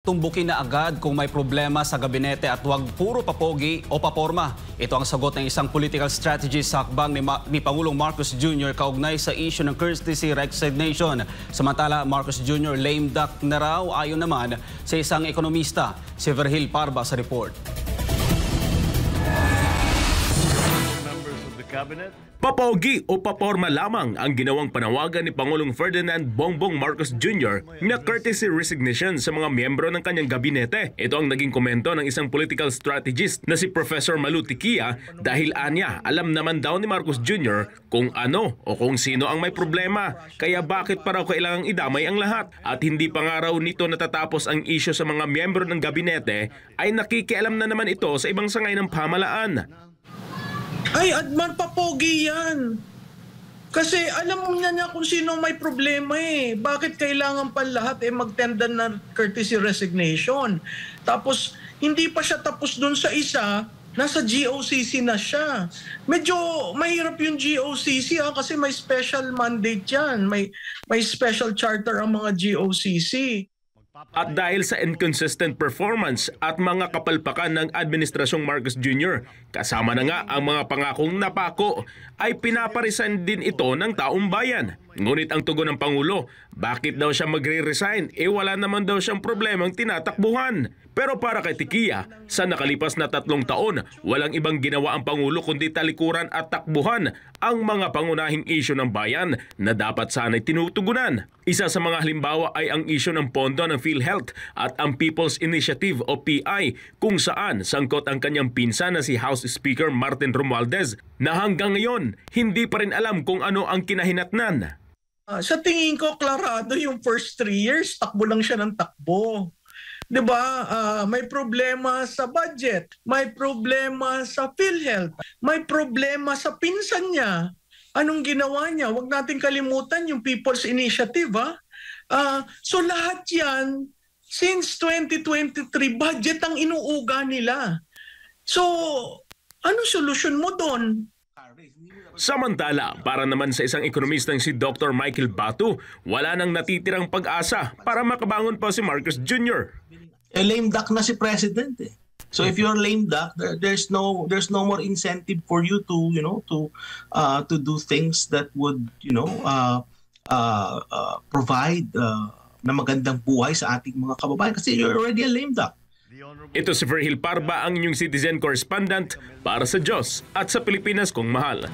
Tumbukin na agad kung may problema sa gabinete at huwag puro papogi o paporma. Ito ang sagot ng isang political strategy sa hakbang ni Pangulong Marcos Jr. kaugnay sa issue ng courtesy resignation. Samantala, Marcos Jr. lame duck na raw ayon naman sa isang ekonomista. Si Virgil Parba sa report. Papogi o paporma lamang ang ginawang panawagan ni Pangulong Ferdinand Bongbong Marcos Jr. na courtesy resignation sa mga miyembro ng kanyang gabinete. Ito ang naging komento ng isang political strategist na si Professor Malu Tiquia dahil anya alam naman daw ni Marcos Jr. kung ano o kung sino ang may problema. Kaya bakit pa raw kailangang idamay ang lahat? At hindi pa nga raw nito natatapos ang issue sa mga miyembro ng gabinete ay nakikialam na naman ito sa ibang sangay ng pamahalaan. Ay, Adman, papogi yan. Kasi alam mo niya kung sino may problema eh. Bakit kailangan pa lahat magtenda ng courtesy resignation? Tapos, hindi pa siya tapos dun sa isa, nasa GOCC na siya. Medyo mahirap yung GOCC kasi may special mandate yan. May special charter ang mga GOCC. At dahil sa inconsistent performance at mga kapalpakan ng Administrasyong Marcos Jr., kasama na nga ang mga pangakong napako, ay pinaparisan din ito ng taong bayan. Ngunit ang tugon ng Pangulo, bakit daw siya magre-resign? Wala naman daw siyang problemang tinatakbuhan. Pero para kay Tiquia, sa nakalipas na 3 taon, walang ibang ginawa ang Pangulo kundi talikuran at takbuhan ang mga pangunahing isyu ng bayan na dapat sana'y tinutugunan. Isa sa mga halimbawa ay ang isyu ng pondo ng PhilHealth at ang People's Initiative o PI kung saan sangkot ang kanyang pinsan na si House Speaker Martin Romualdez na hanggang ngayon hindi pa rin alam kung ano ang kinahinatnan. Sa tingin ko, klarado yung first 3 years, takbo lang siya ng takbo. 'Di ba? May problema sa budget, may problema sa PhilHealth, may problema sa pinsan niya. Anong ginawa niya? Huwag natin kalimutan yung People's Initiative. So lahat yan, since 2023, budget ang inuuga nila. So, ano solusyon mo doon? Samantala, para naman sa isang ekonomistang si Dr. Michael Batu, wala nang natitirang pag-asa para makabangon pa si Marcos Jr. Lame duck na si President eh. So if you're lame duck, there's no more incentive for you to do things that would provide na magandang buhay sa ating mga kababayan kasi you're already a lame duck. Ito si Virgil Parba, ang inyong citizen correspondent para sa Diyos at sa Pilipinas kong mahal.